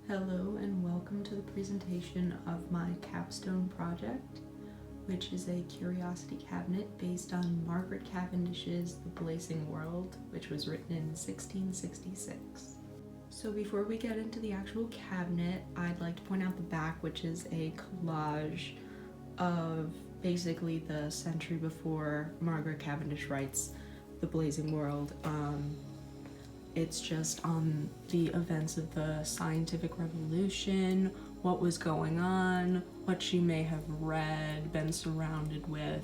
Hello and welcome to the presentation of my capstone project, which is a Curiosity Cabinet based on Margaret Cavendish's The Blazing World, which was written in 1666. So before we get into the actual cabinet, I'd like to point out the back, which is a collage of basically the century before Margaret Cavendish writes The Blazing World. It's just on the events of the scientific revolution, what was going on, what she may have read, been surrounded with,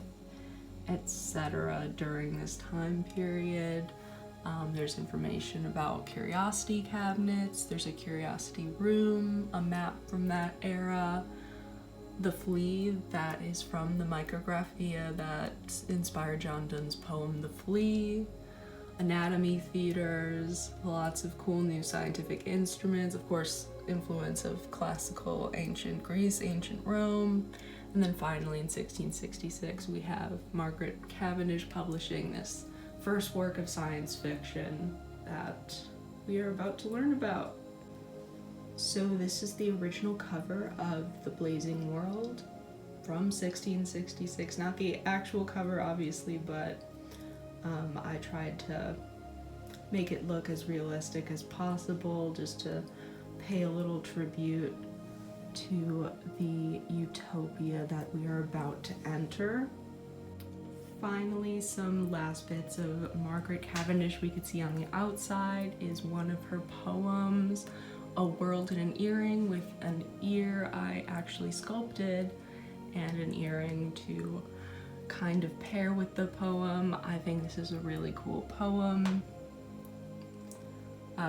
etc. during this time period. There's information about curiosity cabinets, there's a curiosity room, a map from that era, the flea that is from the micrographia that inspired John Donne's poem The Flea, anatomy theaters, lots of cool new scientific instruments, of course influence of classical ancient Greece, ancient Rome, and then finally in 1666 we have Margaret Cavendish publishing this first work of science fiction that we are about to learn about. So this is the original cover of The Blazing World from 1666, not the actual cover obviously, but I tried to make it look as realistic as possible, just to pay a little tribute to the utopia that we are about to enter. Finally, some last bits of Margaret Cavendish we could see on the outside is one of her poems, A World in an Earring, with an ear I actually sculpted and an earring to kind of pair with the poem. I think this is a really cool poem,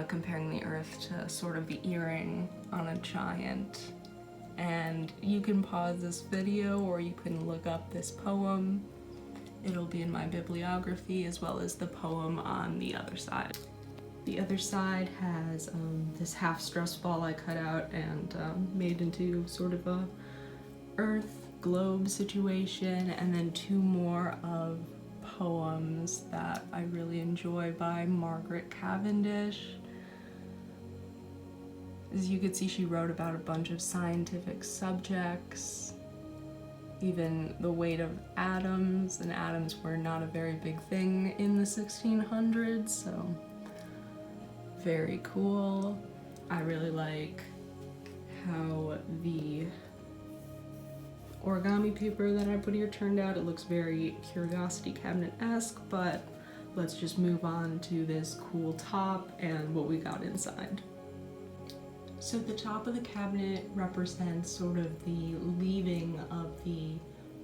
comparing the earth to sort of the earring on a giant. And you can pause this video or you can look up this poem. It'll be in my bibliography, as well as the poem on the other side. The other side has this half stress ball I cut out and made into sort of a earth globe situation, and then two more of poems that I really enjoy by Margaret Cavendish. As you can see, she wrote about a bunch of scientific subjects, even the weight of atoms, and atoms were not a very big thing in the 1600s, so very cool. I really like how the origami paper that I put here turned out. It looks very Curiosity Cabinet-esque, but let's just move on to this cool top and what we got inside. So the top of the cabinet represents sort of the leaving of the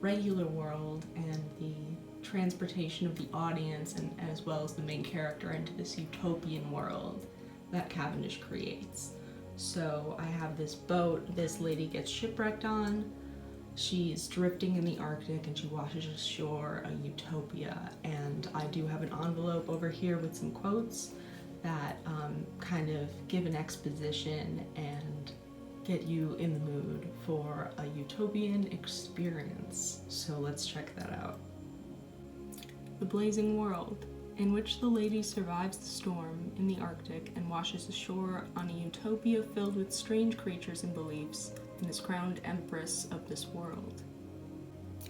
regular world and the transportation of the audience, and as well as the main character, into this utopian world that Cavendish creates. So I have this boat this lady gets shipwrecked on. She's drifting in the Arctic and she washes ashore a utopia, and I do have an envelope over here with some quotes that kind of give an exposition and get you in the mood for a utopian experience. So let's check that out. The Blazing World, in which the lady survives the storm in the Arctic and washes ashore on a utopia filled with strange creatures and beliefs, and is crowned empress of this world.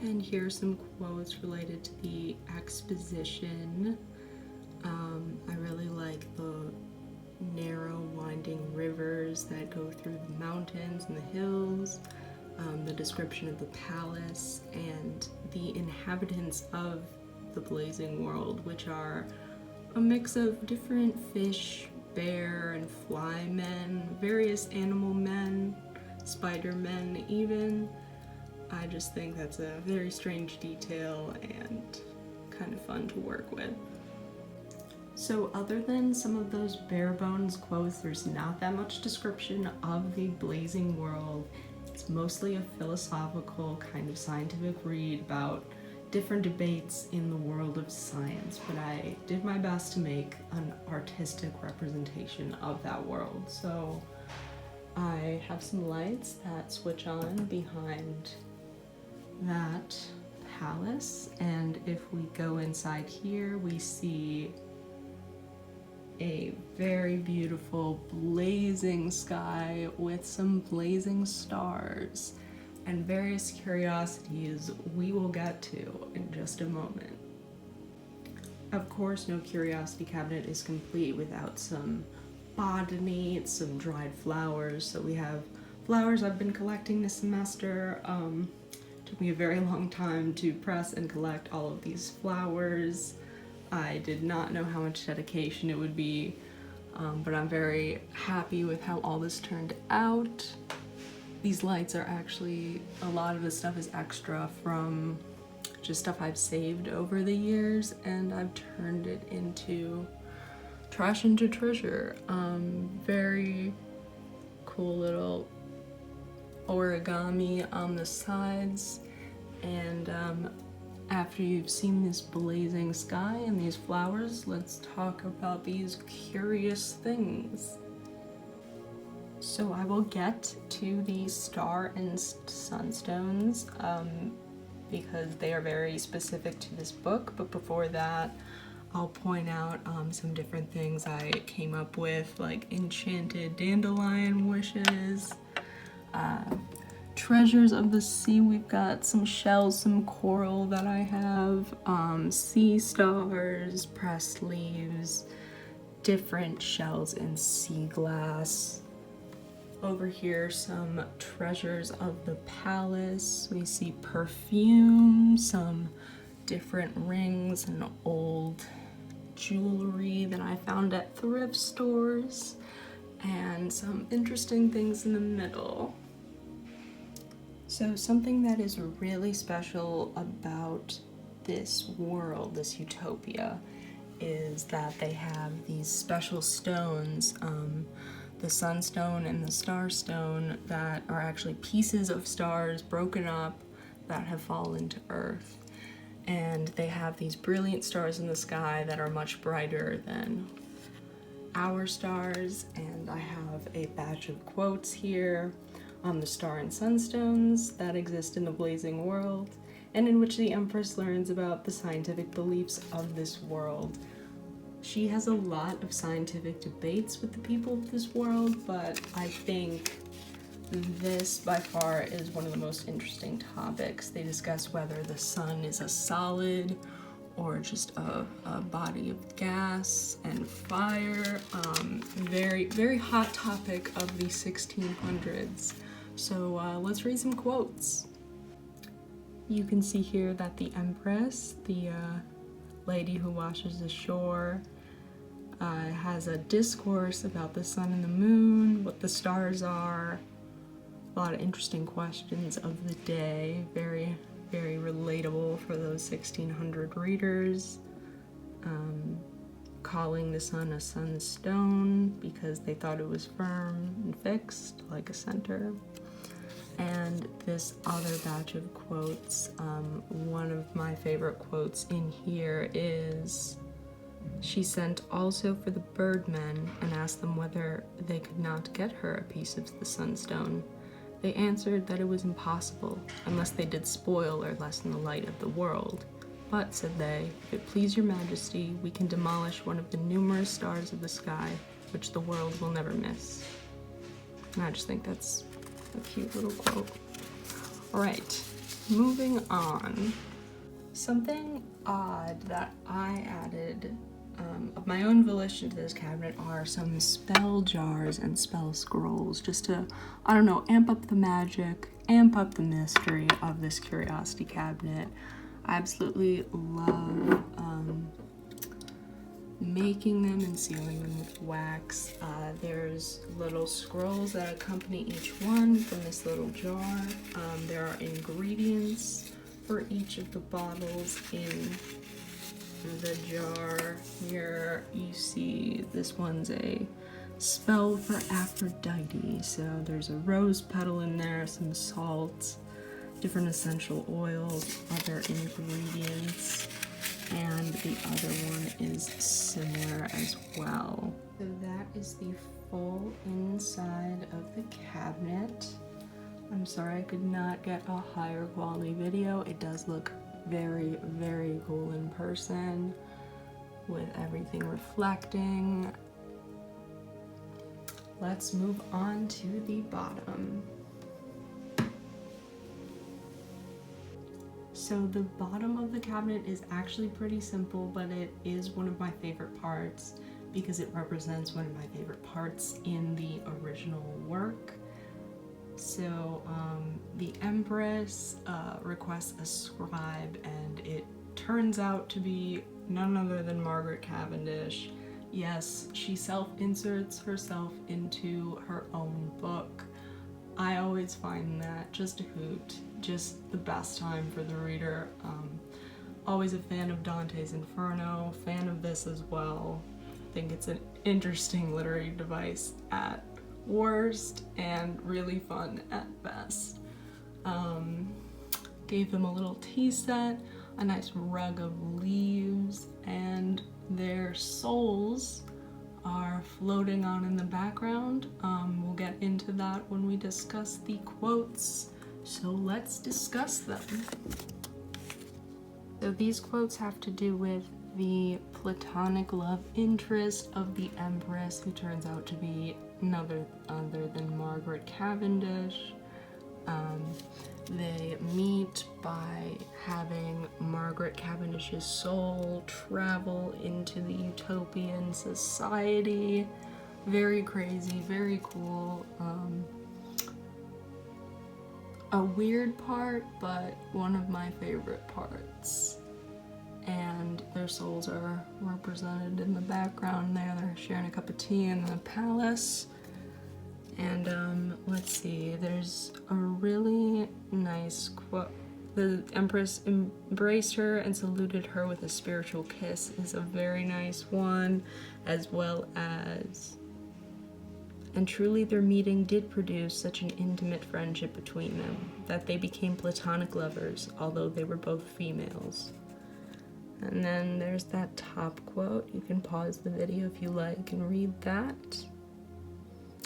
And here are some quotes related to the exposition. I really like the narrow winding rivers that go through the mountains and the hills, the description of the palace, and the inhabitants of the Blazing World, which are a mix of different fish, bear, and fly men, various animal men, Spider-Men even. I just think that's a very strange detail and kind of fun to work with. So other than some of those bare bones quotes, there's not that much description of the Blazing World. It's mostly a philosophical kind of scientific read about different debates in the world of science, but I did my best to make an artistic representation of that world. So I have some lights that switch on behind that palace, and if we go inside here, we see a very beautiful blazing sky with some blazing stars and various curiosities we will get to in just a moment. Of course, no Curiosity Cabinet is complete without some botany, some dried flowers. So we have flowers I've been collecting this semester. Took me a very long time to press and collect all of these flowers. I did not know how much dedication it would be, but I'm very happy with how all this turned out. These lights are actually, a lot of the stuff is extra from just stuff I've saved over the years, and I've turned it into trash into treasure. Very cool little origami on the sides, and after you've seen this blazing sky and these flowers, let's talk about these curious things. So I will get to the star and sunstones because they are very specific to this book, but before that I'll point out some different things I came up with, like enchanted dandelion wishes, treasures of the sea. We've got some shells, some coral that I have, sea stars, pressed leaves, different shells and sea glass. Over here, some treasures of the palace. We see perfume, some different rings and old jewelry that I found at thrift stores, and some interesting things in the middle. So something that is really special about this world, this utopia, is that they have these special stones, the sunstone and the starstone, that are actually pieces of stars broken up that have fallen to Earth. And they have these brilliant stars in the sky that are much brighter than our stars. And I have a batch of quotes here on the star and sunstones that exist in the blazing world, and in which the Empress learns about the scientific beliefs of this world. She has a lot of scientific debates with the people of this world, but I think this by far is one of the most interesting topics. They discuss whether the sun is a solid or just a body of gas and fire. Very, very hot topic of the 1600s. So let's read some quotes. You can see here that the Empress, the lady who washes the shore, has a discourse about the sun and the moon, what the stars are, a lot of interesting questions of the day, very, very relatable for those 1600 readers. Calling the sun a sunstone because they thought it was firm and fixed like a center. And this other batch of quotes, one of my favorite quotes in here is, "She sent also for the birdmen and asked them whether they could not get her a piece of the sunstone. They answered that it was impossible, unless they did spoil or lessen the light of the world. But, said they, if it please your majesty, we can demolish one of the numerous stars of the sky, which the world will never miss." And I just think that's a cute little quote. Alright, moving on. Something odd that I added of my own volition to this cabinet are some spell jars and spell scrolls, just to, I don't know, amp up the magic, amp up the mystery of this Curiosity Cabinet. I absolutely love making them and sealing them with wax. There's little scrolls that accompany each one from this little jar. There are ingredients for each of the bottles in the jar. Here you see this one's a spell for Aphrodite, so there's a rose petal in there, some salt, different essential oils, other ingredients, and the other one is similar as well. So that is the full inside of the cabinet. I'm sorry I could not get a higher quality video. It does look very, very cool in person with everything reflecting. let's move on to the bottom. So the bottom of the cabinet is actually pretty simple, but it is one of my favorite parts because it represents one of my favorite parts in the original work. So the Empress requests a scribe, and it turns out to be none other than Margaret Cavendish. Yes, she self-inserts herself into her own book. I always find that just a hoot, just the best time for the reader. Always a fan of Dante's Inferno, fan of this as well. I think it's an interesting literary device at worst and really fun at best. Gave them a little tea set, a nice rug of leaves, and their souls are floating on in the background. We'll get into that when we discuss the quotes, so let's discuss them. So these quotes have to do with the platonic love interest of the Empress, who turns out to be none other than Margaret Cavendish. They meet by having Margaret Cavendish's soul travel into the utopian society. Very crazy, very cool. A weird part, but one of my favorite parts. And their souls are represented in the background there. They're sharing a cup of tea in the palace. And let's see, there's a really nice quote. The Empress embraced her and saluted her with a spiritual kiss is a very nice one, as well as, and truly their meeting did produce such an intimate friendship between them that they became platonic lovers, although they were both females. And then there's that top quote. You can pause the video if you like and read that.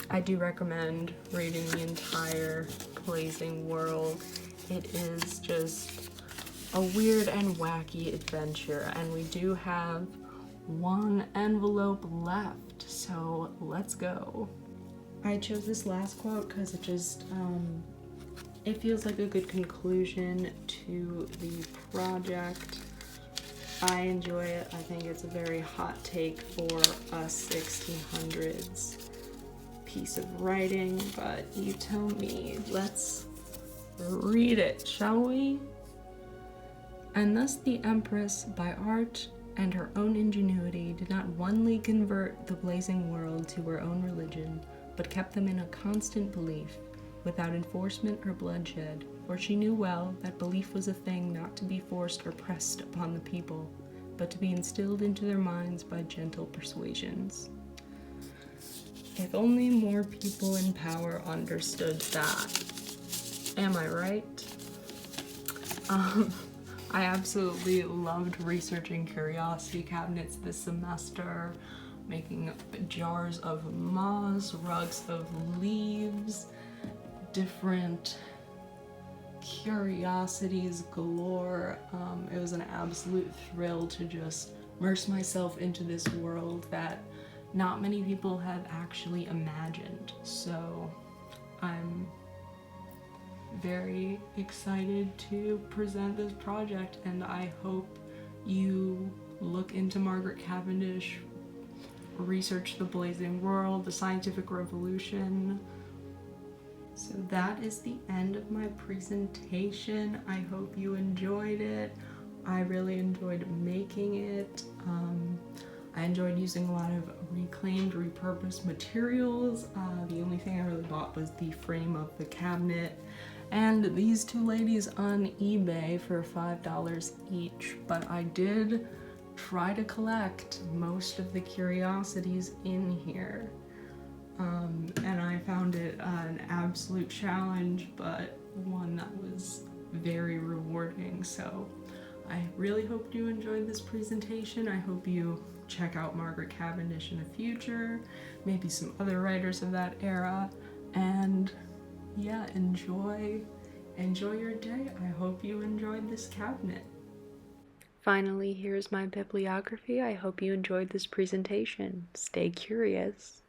I do recommend reading the entire Blazing World. It is just a weird and wacky adventure, and we do have one envelope left, so let's go. I chose this last quote because it just, it feels like a good conclusion to the project. I enjoy it. I think it's a very hot take for a 1600s piece of writing, but you tell me. Let's read it, shall we? And thus the Empress, by art and her own ingenuity, did not onely convert the Blazing World to her own religion, but kept them in a constant belief, without enforcement or bloodshed, for she knew well that belief was a thing not to be forced or pressed upon the people, but to be instilled into their minds by gentle persuasions. If only more people in power understood that. Am I right? I absolutely loved researching curiosity cabinets this semester, making jars of moss, rugs of leaves, different curiosities galore. It was an absolute thrill to just immerse myself into this world that not many people have actually imagined. So I'm very excited to present this project, and I hope you look into Margaret Cavendish, research the Blazing World, the Scientific Revolution. So that is the end of my presentation. I hope you enjoyed it. I really enjoyed making it. I enjoyed using a lot of reclaimed, repurposed materials. The only thing I really bought was the frame of the cabinet and these two ladies on eBay for $5 each, but I did try to collect most of the curiosities in here. And I found it an absolute challenge, but one that was very rewarding. So I really hope you enjoyed this presentation. I hope you check out Margaret Cavendish in the future, maybe some other writers of that era, and yeah, enjoy your day. I hope you enjoyed this cabinet. Finally, here's my bibliography. I hope you enjoyed this presentation. Stay curious.